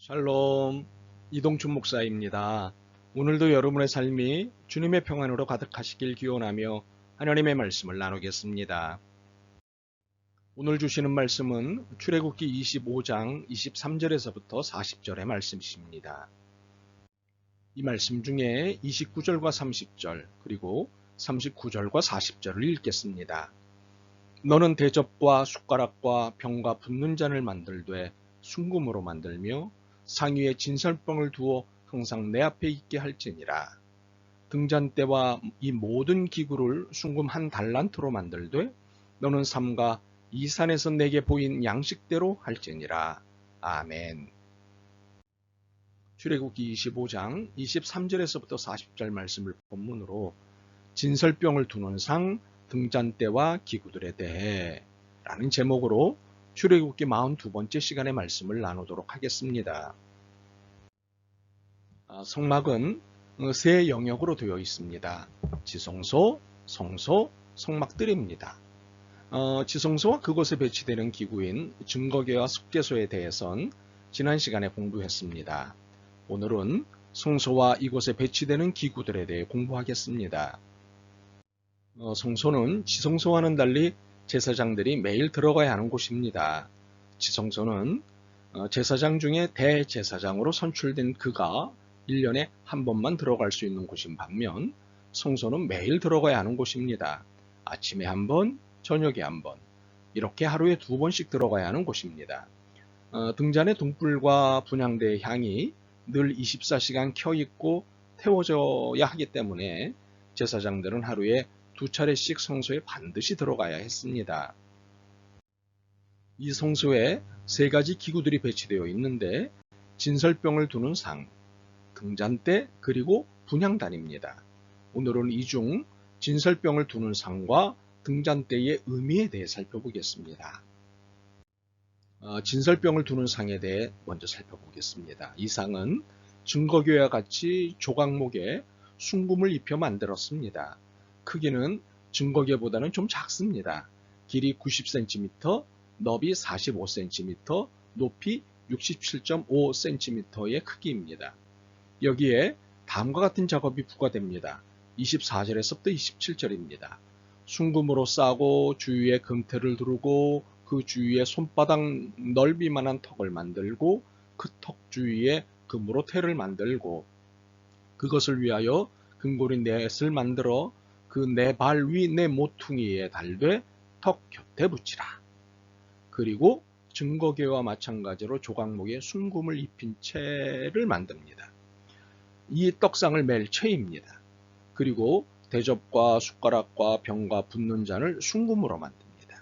샬롬, 이동춘 목사입니다. 오늘도 여러분의 삶이 주님의 평안으로 가득하시길 기원하며 하나님의 말씀을 나누겠습니다. 오늘 주시는 말씀은 출애굽기 25장 23절에서부터 40절의 말씀이십니다. 이 말씀 중에 29절과 30절 그리고 39절과 40절을 읽겠습니다. 너는 대접과 숟가락과 병과 붓는 잔을 만들되 순금으로 만들며 상위에 진설병을 두어 항상 내 앞에 있게 할지니라. 등잔대와 이 모든 기구를 순금 한 달란트로 만들되 너는 삼가 이 산에서 내게 보인 양식대로 할지니라. 아멘. 출애굽기 25장 23절에서부터 40절 말씀을 본문으로 진설병을 두는 상, 등잔대와 기구들에 대해 라는 제목으로 출애굽기 42번째 시간의 말씀을 나누도록 하겠습니다. 성막은 세 영역으로 되어 있습니다. 지성소, 성소, 성막들입니다. 지성소와 그곳에 배치되는 기구인 증거궤와 속죄소에 대해선 지난 시간에 공부했습니다. 오늘은 성소와 이곳에 배치되는 기구들에 대해 공부하겠습니다. 성소는 지성소와는 달리 제사장들이 매일 들어가야 하는 곳입니다. 지성소는 제사장 중에 대제사장으로 선출된 그가 1년에 한 번만 들어갈 수 있는 곳인 반면 성소는 매일 들어가야 하는 곳입니다. 아침에 한 번, 저녁에 한 번, 이렇게 하루에 2번씩 들어가야 하는 곳입니다. 등잔의 등불과 분향대의 향이 늘 24시간 켜있고 태워져야 하기 때문에 제사장들은 하루에 2차례씩 성소에 반드시 들어가야 했습니다. 이 성소에 3가지 기구들이 배치되어 있는데 진설병을 두는 상, 등잔대 그리고 분향단입니다. 오늘은 이 중 진설병을 두는 상과 등잔대의 의미에 대해 살펴보겠습니다. 진설병을 두는 상에 대해 먼저 살펴보겠습니다. 이 상은 증거궤와 같이 조각목에 순금을 입혀 만들었습니다. 크기는 증거궤보다는 좀 작습니다. 길이 90cm, 너비 45cm, 높이 67.5cm의 크기입니다. 여기에 다음과 같은 작업이 부과됩니다. 24절에서부터 27절입니다. 순금으로 싸고 주위에 금태를 두르고 그 주위에 손바닥 넓이만한 턱을 만들고 그 턱 주위에 금으로 태를 만들고 그것을 위하여 금고리 넷을 만들어 그 네 발 위 네 모퉁이에 달되 턱 곁에 붙이라. 그리고 증거궤와 마찬가지로 조각목에 순금을 입힌 채를 만듭니다. 이 떡상을 맬 채입니다. 그리고 대접과 숟가락과 병과 붓는 잔을 순금으로 만듭니다.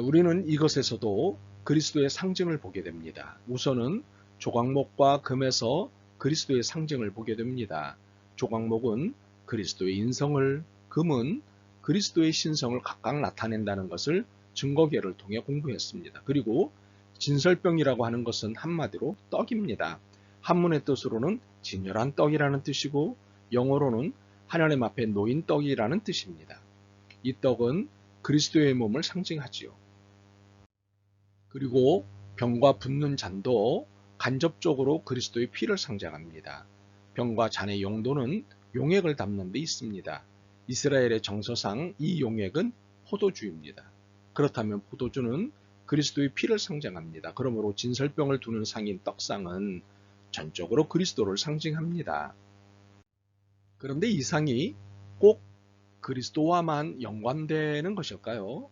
우리는 이것에서도 그리스도의 상징을 보게 됩니다. 우선은 조각목과 금에서 그리스도의 상징을 보게 됩니다. 조각목은 그리스도의 인성을, 금은 그리스도의 신성을 각각 나타낸다는 것을 증거궤를 통해 공부했습니다. 그리고 진설병이라고 하는 것은 한마디로 떡입니다. 한문의 뜻으로는 진열한 떡이라는 뜻이고 영어로는 하나님 앞에 놓인 떡이라는 뜻입니다. 이 떡은 그리스도의 몸을 상징하지요. 그리고 병과 붓는 잔도 간접적으로 그리스도의 피를 상징합니다. 병과 잔의 용도는 용액을 담는 데 있습니다. 이스라엘의 정서상 이 용액은 포도주입니다. 그렇다면 포도주는 그리스도의 피를 상징합니다. 그러므로 진설병을 두는 상인 떡상은 전적으로 그리스도를 상징합니다. 그런데 이 상이 꼭 그리스도와만 연관되는 것일까요?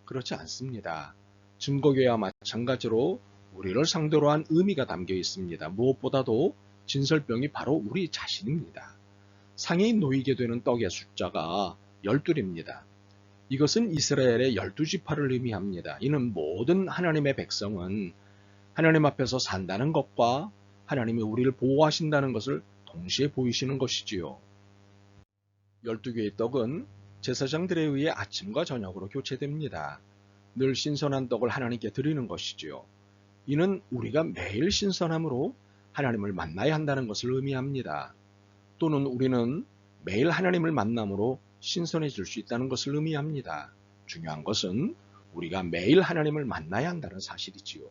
그렇지 않습니다. 증거궤와 마찬가지로 우리를 상대로 한 의미가 담겨 있습니다. 무엇보다도 진설병이 바로 우리 자신입니다. 상에 놓이게 되는 떡의 숫자가 12입니다. 이것은 이스라엘의 12지파를 의미합니다. 이는 모든 하나님의 백성은 하나님 앞에서 산다는 것과 하나님이 우리를 보호하신다는 것을 동시에 보이시는 것이지요. 12개의 떡은 제사장들에 의해 아침과 저녁으로 교체됩니다. 늘 신선한 떡을 하나님께 드리는 것이지요. 이는 우리가 매일 신선함으로 하나님을 만나야 한다는 것을 의미합니다. 또는 우리는 매일 하나님을 만남으로 신선해질 수 있다는 것을 의미합니다. 중요한 것은 우리가 매일 하나님을 만나야 한다는 사실이지요.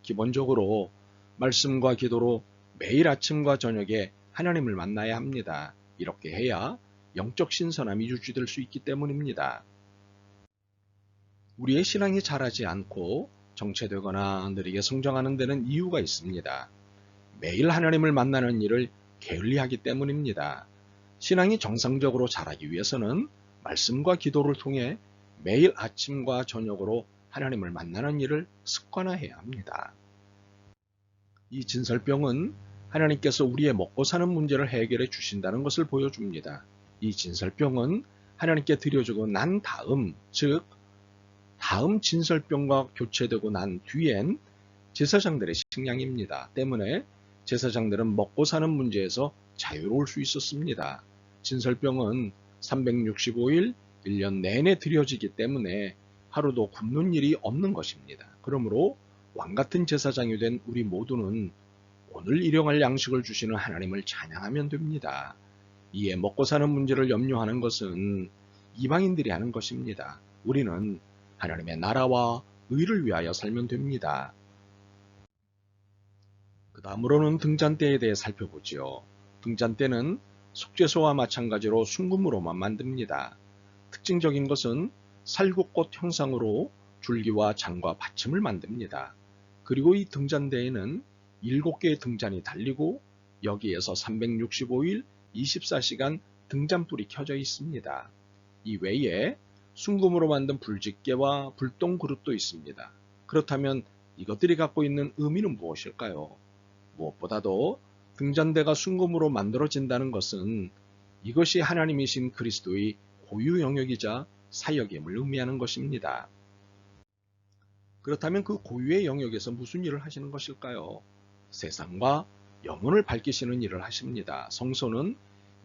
기본적으로 말씀과 기도로 매일 아침과 저녁에 하나님을 만나야 합니다. 이렇게 해야 영적 신선함이 유지될 수 있기 때문입니다. 우리의 신앙이 자라지 않고 정체되거나 느리게 성장하는 데는 이유가 있습니다. 매일 하나님을 만나는 일을 게을리하기 때문입니다. 신앙이 정상적으로 자라기 위해서는 말씀과 기도를 통해 매일 아침과 저녁으로 하나님을 만나는 일을 습관화해야 합니다. 이 진설병은 하나님께서 우리의 먹고 사는 문제를 해결해 주신다는 것을 보여줍니다. 이 진설병은 하나님께 드려주고 난 다음, 즉 다음 진설병과 교체되고 난 뒤엔 제사장들의 식량입니다. 때문에 제사장들은 먹고 사는 문제에서 자유로울 수 있었습니다. 진설병은 365일 1년 내내 드려지기 때문에 하루도 굶는 일이 없는 것입니다. 그러므로 왕같은 제사장이 된 우리 모두는 오늘 일용할 양식을 주시는 하나님을 찬양하면 됩니다. 이에 먹고 사는 문제를 염려하는 것은 이방인들이 하는 것입니다. 우리는 하나님의 나라와 의를 위하여 살면 됩니다. 그 다음으로는 등잔대에 대해 살펴보지요. 등잔대는 속죄소와 마찬가지로 순금으로만 만듭니다. 특징적인 것은 살구꽃 형상으로 줄기와 장과 받침을 만듭니다. 그리고 이 등잔대에는 7개의 등잔이 달리고 여기에서 365일 24시간 등잔불이 켜져 있습니다. 이 외에 순금으로 만든 불집게와 불똥 그릇도 있습니다. 그렇다면 이것들이 갖고 있는 의미는 무엇일까요? 무엇보다도 등잔대가 순금으로 만들어진다는 것은 이것이 하나님이신 그리스도의 고유 영역이자 사역임을 의미하는 것입니다. 그렇다면 그 고유의 영역에서 무슨 일을 하시는 것일까요? 세상과 영혼을 밝히시는 일을 하십니다. 성소는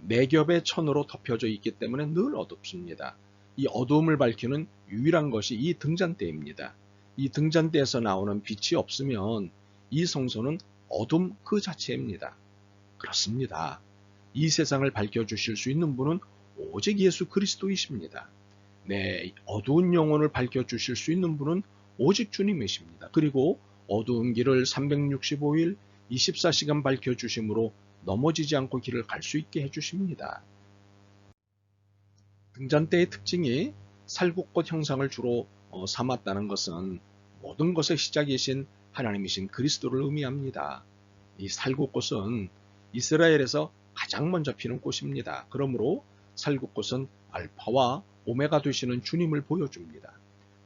4겹의 천으로 덮여져 있기 때문에 늘 어둡습니다. 이 어두움을 밝히는 유일한 것이 이 등잔대입니다. 이 등잔대에서 나오는 빛이 없으면 이 성소는 어둠 그 자체입니다. 그렇습니다. 이 세상을 밝혀주실 수 있는 분은 오직 예수 그리스도이십니다. 내 어두운 영혼을 밝혀주실 수 있는 분은 오직 주님이십니다. 그리고 어두운 길을 365일 24시간 밝혀주심으로 넘어지지 않고 길을 갈 수 있게 해주십니다. 등잔대의 특징이 살구꽃 형상을 주로 삼았다는 것은 모든 것의 시작이신 하나님이신 그리스도를 의미합니다. 이 살구꽃은 이스라엘에서 가장 먼저 피는 꽃입니다. 그러므로 살구꽃은 알파와 오메가 되시는 주님을 보여줍니다.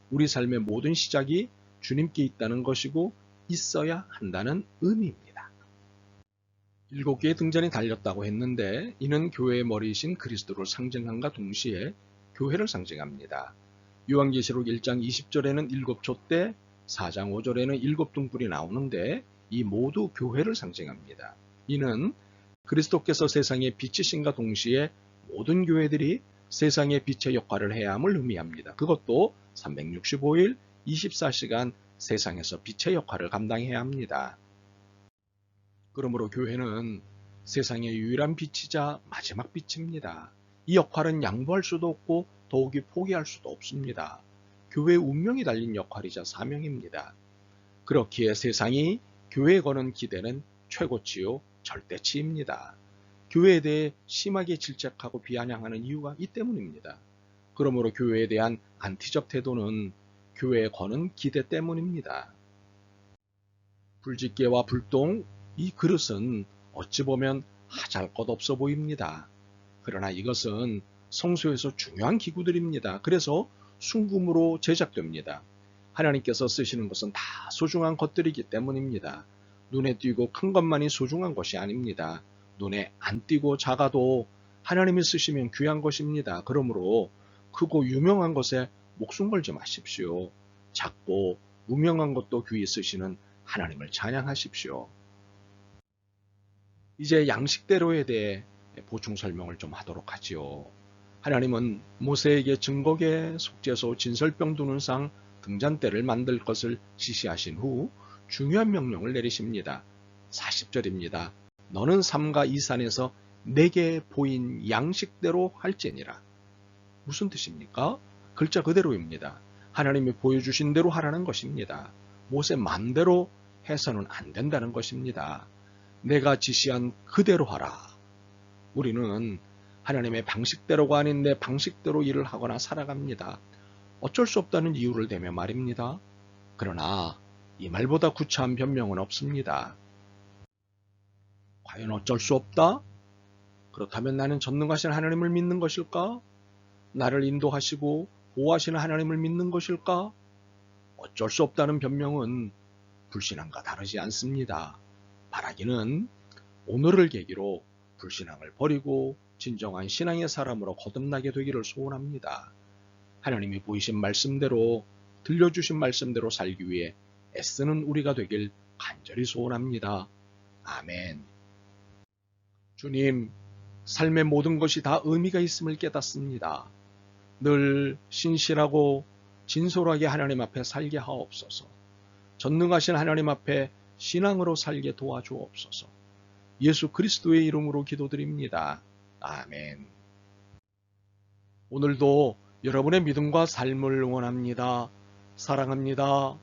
우리 삶의 모든 시작이 주님께 있다는 것이고 있어야 한다는 의미입니다. 7개의 등잔이 달렸다고 했는데 이는 교회의 머리이신 그리스도를 상징함과 동시에 교회를 상징합니다. 요한계시록 1장 20절에는 7촛대, 4장 5절에는 7등불이 나오는데 이 모두 교회를 상징합니다. 이는 그리스도께서 세상의 빛이신과 동시에 모든 교회들이 세상의 빛의 역할을 해야 함을 의미합니다. 그것도 365일 24시간 세상에서 빛의 역할을 감당해야 합니다. 그러므로 교회는 세상의 유일한 빛이자 마지막 빛입니다. 이 역할은 양보할 수도 없고 더욱이 포기할 수도 없습니다. 교회의 운명이 달린 역할이자 사명입니다. 그렇기에 세상이 교회에 거는 기대는 최고치요 절대치입니다. 교회에 대해 심하게 질책하고 비아냥하는 이유가 이 때문입니다. 그러므로 교회에 대한 안티적 태도는 교회에 거는 기대 때문입니다. 불집게와 불똥, 이 그릇은 어찌 보면 하잘것없어 보입니다. 그러나 이것은 성소에서 중요한 기구들입니다. 그래서 순금으로 제작됩니다. 하나님께서 쓰시는 것은 다 소중한 것들이기 때문입니다. 눈에 띄고 큰 것만이 소중한 것이 아닙니다. 눈에 안 띄고 작아도 하나님이 쓰시면 귀한 것입니다. 그러므로 크고 유명한 것에 목숨 걸지 마십시오. 작고 무명한 것도 귀히 쓰시는 하나님을 찬양하십시오. 이제 양식대로에 대해 보충 설명을 좀 하도록 하지요. 하나님은 모세에게 증거계, 속죄소, 진설병 두는 상, 등잔대를 만들 것을 지시하신 후 중요한 명령을 내리십니다. 40절입니다. 너는 삼가 이 산에서 내게 보인 양식대로 할지니라. 무슨 뜻입니까? 글자 그대로입니다. 하나님이 보여주신 대로 하라는 것입니다. 모세 맘대로 해서는 안 된다는 것입니다. 내가 지시한 그대로 하라. 우리는 하나님의 방식대로가 아닌 내 방식대로 일을 하거나 살아갑니다. 어쩔 수 없다는 이유를 대며 말입니다. 그러나 이 말보다 구차한 변명은 없습니다. 과연 어쩔 수 없다? 그렇다면 나는 전능하신 하나님을 믿는 것일까? 나를 인도하시고 보호하시는 하나님을 믿는 것일까? 어쩔 수 없다는 변명은 불신앙과 다르지 않습니다. 바라기는 오늘을 계기로 불신앙을 버리고 진정한 신앙의 사람으로 거듭나게 되기를 소원합니다. 하나님이 보이신 말씀대로, 들려주신 말씀대로 살기 위해 애쓰는 우리가 되길 간절히 소원합니다. 아멘. 주님, 삶의 모든 것이 다 의미가 있음을 깨닫습니다. 늘 신실하고 진솔하게 하나님 앞에 살게 하옵소서. 전능하신 하나님 앞에 신앙으로 살게 도와주옵소서. 예수 그리스도의 이름으로 기도드립니다. 아멘. 오늘도 여러분의 믿음과 삶을 응원합니다. 사랑합니다.